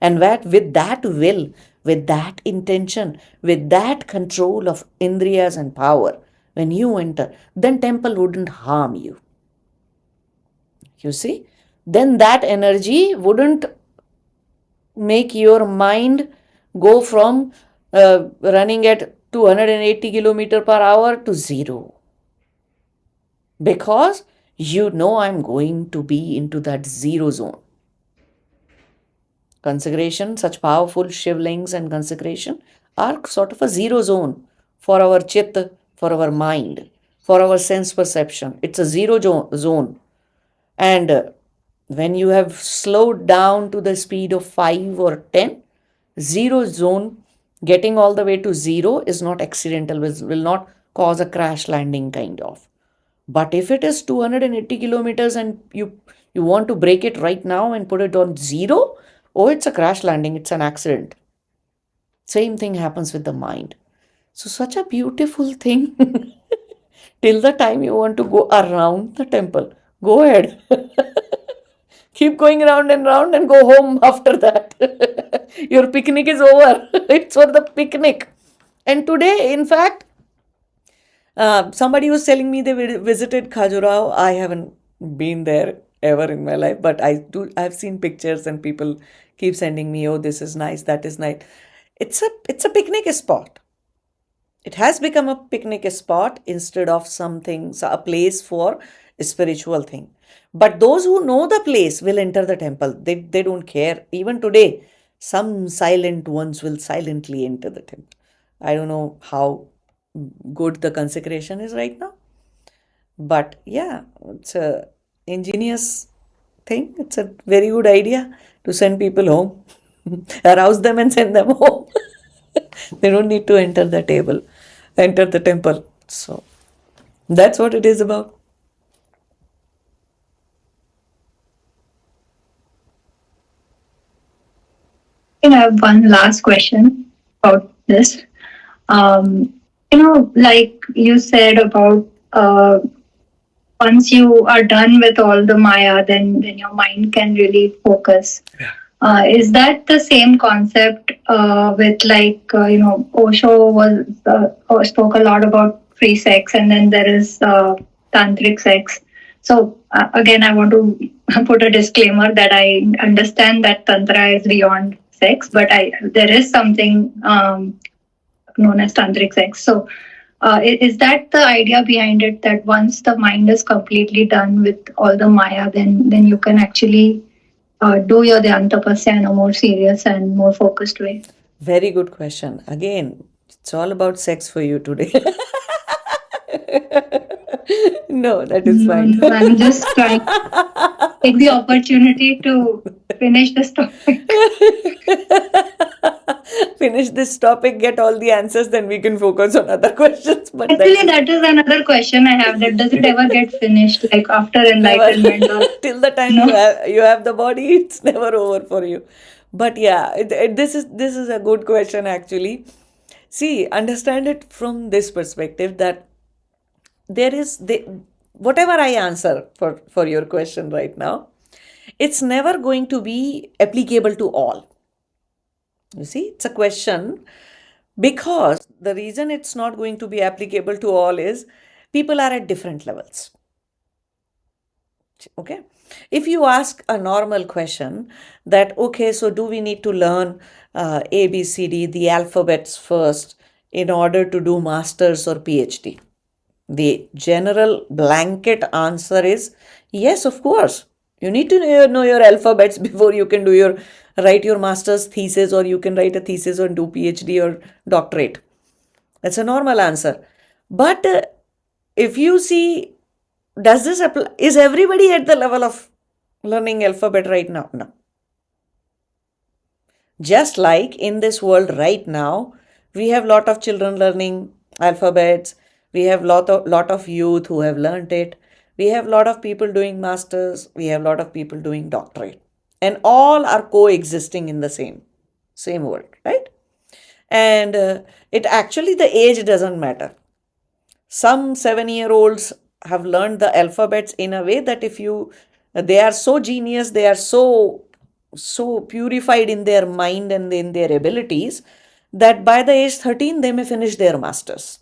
And with that will, with that intention, with that control of indriyas and power, when you enter, then temple wouldn't harm you. You see? Then that energy wouldn't make your mind go from running at 280 km/h to zero. Because you know I'm going to be into that zero zone. Consecration, such powerful shivlings and consecration are sort of a zero zone for our chit, for our mind, for our sense perception. It's a zone. And when you have slowed down to the speed of 5 or 10, zero zone, getting all the way to zero is not accidental, will not cause a crash landing kind of. But if it is 280 kilometers and you want to break it right now and put it on zero, oh, it's a crash landing, it's an accident. Same thing happens with the mind. So, such a beautiful thing. Till the time you want to go around the temple, go ahead. Keep going round and go home after that. Your picnic is over. It's for the picnic. And today, in fact, somebody was telling me they visited Khajuraho. I haven't been there ever in my life, but I've seen pictures and people keep sending me, oh, this is nice, that is nice. It's a picnic spot. It has become a picnic spot instead of a place for a spiritual thing. But those who know the place will enter the temple. They don't care. Even today, some silent ones will silently enter the temple. I don't know how good the consecration is right now. But yeah, it's a ingenious thing. It's a very good idea to send people home. Arouse them and send them home. They don't need to enter the temple. So that's what it is about. I have one last question about this. Like you said about once you are done with all the Maya, then your mind can really focus. Is that the same concept with Osho spoke a lot about free sex, and then there is tantric sex. So again, I want to put a disclaimer that I understand that tantra is beyond sex, but there is something known as tantric sex. So is that the idea behind it, that once the mind is completely done with all the Maya, then you can actually do your dhyan tapasya in a more serious and more focused way? Very good question. Again, it's all about sex for you today. No, that is fine. No, I'm just trying to take the opportunity to finish this topic. Finish this topic, get all the answers, then we can focus on other questions. But Actually, that is another question I have. That does it ever get finished, like after enlightenment? Or till the time no? you have the body, it's never over for you. But yeah, this is a good question actually. See, understand it from this perspective that whatever I answer for your question right now, it's never going to be applicable to all. You see, it's a question because the reason it's not going to be applicable to all is people are at different levels. Okay, if you ask a normal question that, okay, so do we need to learn A, B, C, D, the alphabets first in order to do masters or PhD? The general blanket answer is yes, of course. You need to know your alphabets before you can write your master's thesis, or you can write a thesis or do PhD or doctorate. That's a normal answer. But if you see, does this apply? Is everybody at the level of learning alphabet right now? No. Just like in this world right now, we have lot of children learning alphabets. We have lot of youth who have learned it. We have lot of people doing masters. We have lot of people doing doctorate, and all are coexisting in the same world, right? And it actually, the age doesn't matter. Some 7-year-olds have learned the alphabets in a way that if you they are so genius, they are so purified in their mind and in their abilities that by the age 13 they may finish their masters.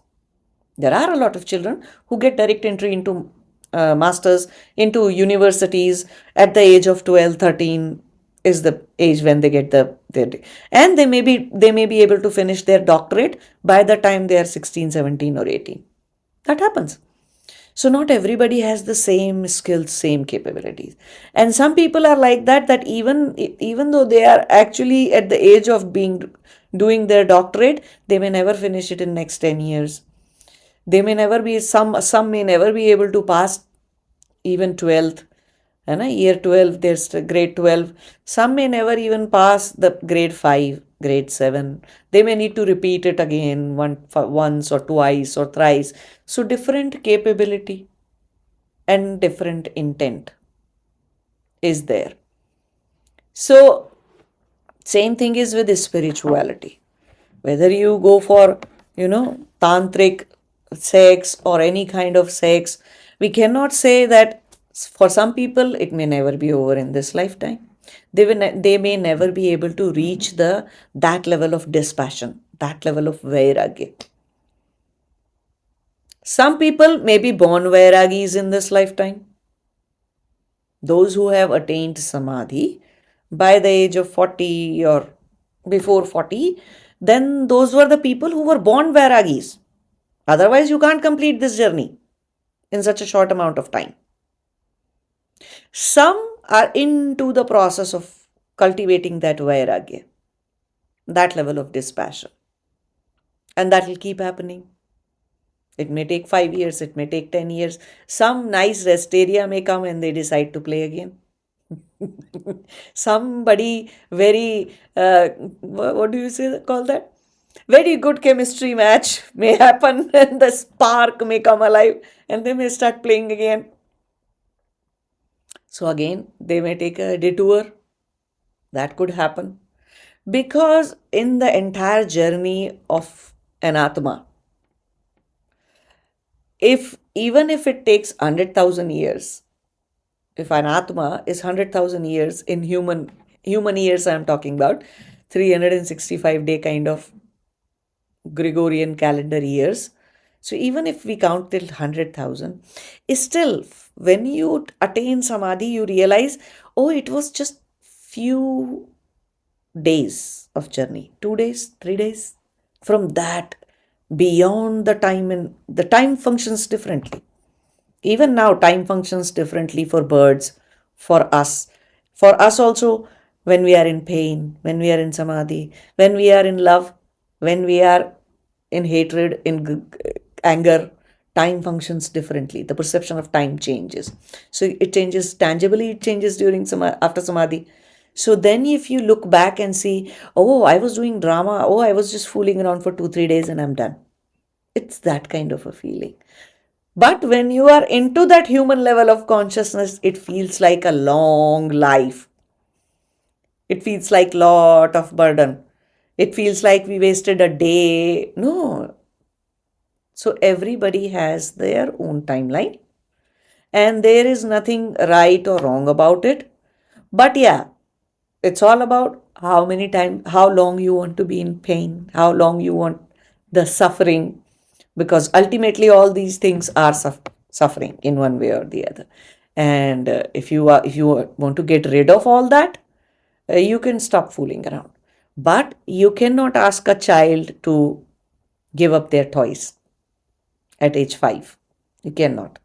There are a lot of children who get direct entry into masters, into universities at the age of 12, 13 is the age when they get their and they may be able to finish their doctorate by the time they are 16, 17 or 18. That happens. So not everybody has the same skills, same capabilities. And some people are like that, that even though they are actually at the age of being doing their doctorate, they may never finish it in next 10 years. They may never be, some may never be able to pass even 12th. And year 12, there's the grade 12. Some may never even pass the grade 5, grade 7. They may need to repeat it again once or twice or thrice. So different capability and different intent is there. So same thing is with spirituality. Whether you go for, tantric sex or any kind of sex, we cannot say that for some people it may never be over in this lifetime. They may never be able to reach that level of dispassion, that level of vairagya. Some people may be born vairagis in this lifetime. Those who have attained samadhi by the age of 40 or before 40, then those were the people who were born vairagis. Otherwise, you can't complete this journey in such a short amount of time. Some are into the process of cultivating that vairagya, that level of dispassion, and that will keep happening. It may take 5 years, it may take 10 years. Some nice rest area may come and they decide to play again. Somebody very, what do you say, call that? Very good chemistry match may happen and the spark may come alive and they may start playing again. So again, they may take a detour. That could happen. Because in the entire journey of an Atma, even if it takes 100,000 years, if an Atma is 100,000 years in human years, I'm talking about 365-day kind of Gregorian calendar years. So even if we count till 100,000, still when you attain samadhi, you realize, oh, it was just few days of journey, 2 days, 3 days. From that, beyond the time, and the time functions differently. Even now, time functions differently for birds, for us. For us also, when we are in pain, when we are in samadhi, when we are in love, when we are in hatred, in anger, time functions differently. The perception of time changes. So it changes tangibly, it changes during after samadhi. So then if you look back and see, oh, I was doing drama, oh, I was just fooling around for 2-3 days and I'm done. It's that kind of a feeling. But when you are into that human level of consciousness, it feels like a long life. It feels like lot of burden. It feels like we wasted a day. No. So everybody has their own timeline and there is nothing right or wrong about it. But yeah, it's all about how long you want to be in pain, how long you want the suffering, because ultimately all these things are suffering in one way or the other. And if you want to get rid of all that, you can stop fooling around. But you cannot ask a child to give up their toys at age 5. You cannot.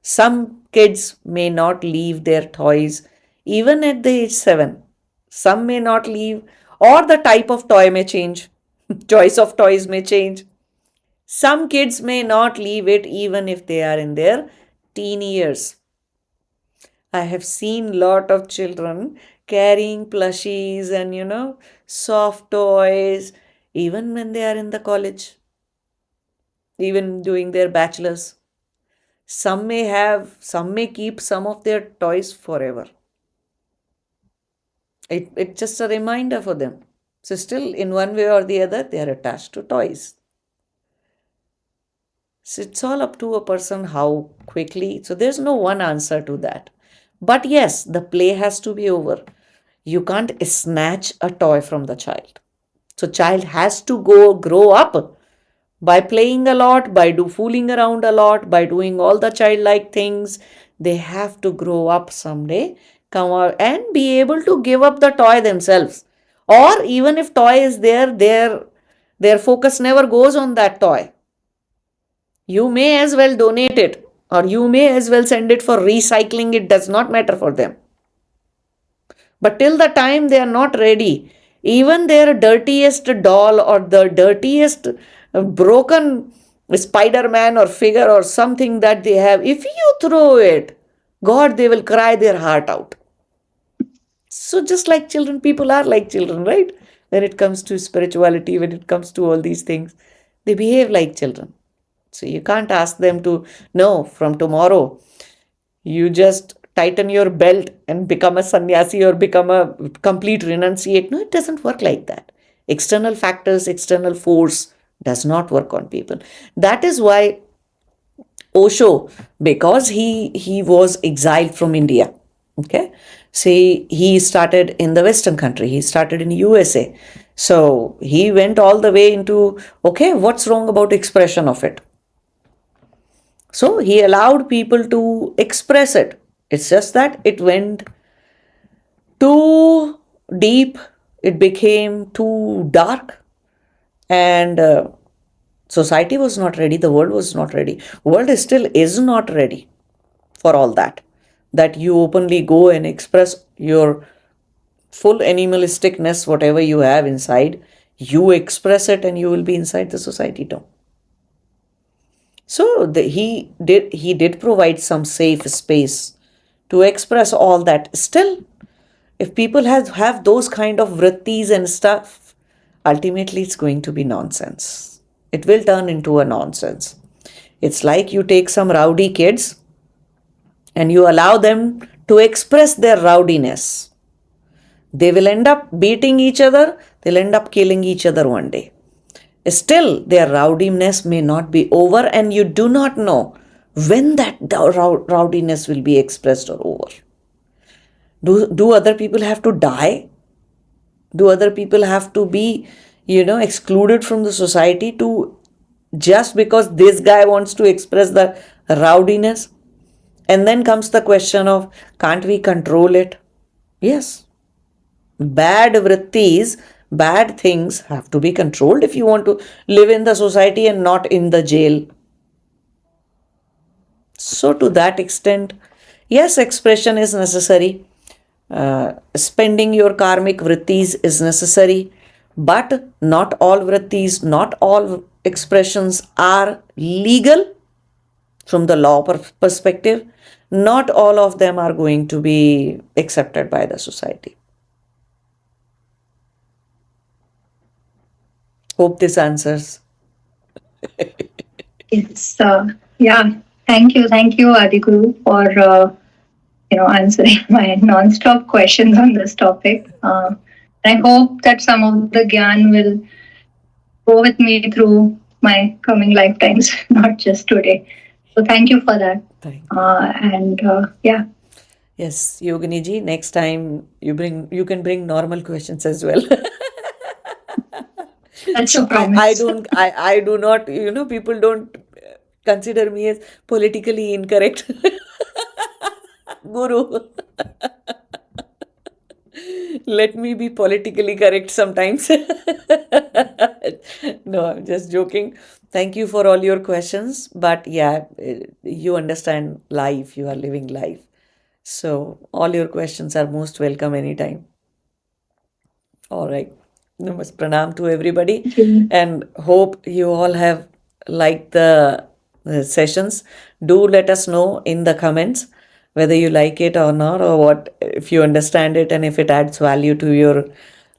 Some kids may not leave their toys even at the age 7. Some may not leave, or the type of toy may change. Choice of toys may change. Some kids may not leave it even if they are in their teen years. I have seen lot of children carrying plushies and soft toys even when they are in the college, even doing their bachelors. Some may keep some of their toys forever. It's just a reminder for them. So still in one way or the other, they are attached to toys. So it's all up to a person how quickly. So there's no one answer to that. But yes, the play has to be over. You can't snatch a toy from the child. So child has to grow up by playing a lot, by fooling around a lot, by doing all the childlike things. They have to grow up someday, come out and be able to give up the toy themselves. Or even if toy is there, their focus never goes on that toy. You may as well donate it. or you may as well send it for recycling. It does not matter for them. But till the time they are not ready, even their dirtiest doll or the dirtiest broken Spider-Man or figure or something that they have, if you throw it, God, they will cry their heart out. So just like children, people are like children, right? When it comes to spirituality, when it comes to all these things, they behave like children. So you can't ask them to, no, from tomorrow, you just tighten your belt and become a sannyasi or become a complete renunciate. No, it doesn't work like that. External factors, external force does not work on people. That is why Osho, because he was exiled from India. Okay, see, he started in the Western country. He started in USA. So he went all the way into, okay, what's wrong about expression of it? So he allowed people to express it. It's just that it went too deep, it became too dark, and society was not ready, the world was not ready. World still is not ready for all that. That you openly go and express your full animalisticness, whatever you have inside, you express it and you will be inside the society too. So he did provide some safe space to express all that. Still, if people have those kind of vrittis and stuff, ultimately it's going to be nonsense. It will turn into a nonsense. It's like you take some rowdy kids and you allow them to express their rowdiness. They will end up beating each other, they'll end up killing each other one day. Still, their rowdiness may not be over, and you do not know when that rowdiness will be expressed or over. Do other people have to die? Do other people have to be, excluded from the society to just because this guy wants to express the rowdiness? And then comes the question of, can't we control it? Yes. Bad vrittis, bad things have to be controlled if you want to live in the society and not in the jail. So, to that extent, yes, expression is necessary. Spending your karmic vrittis is necessary, but not all vrittis, not all expressions are legal from the law perspective. Not all of them are going to be accepted by the society. Hope this answers. It's yeah. Thank you, Adiguru, for answering my non-stop questions on this topic. I hope that some of the gyan will go with me through my coming lifetimes, not just today. So thank you for that. Thank And yeah. Yes, Yogini ji, next time you can bring normal questions as well. That's a promise. I do not, people don't consider me as politically incorrect. Guru. Let me be politically correct sometimes. No, I'm just joking. Thank you for all your questions. But yeah, you understand life, you are living life. So all your questions are most welcome anytime. All right. Namaste, pranam to everybody, and hope you all have liked the sessions. Do let us know in the comments whether you like it or not, or what, if you understand it and if it adds value to your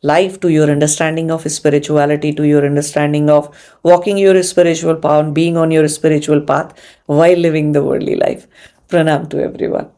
life, to your understanding of spirituality, to your understanding of walking your spiritual path, being on your spiritual path while living the worldly life. Pranam to everyone.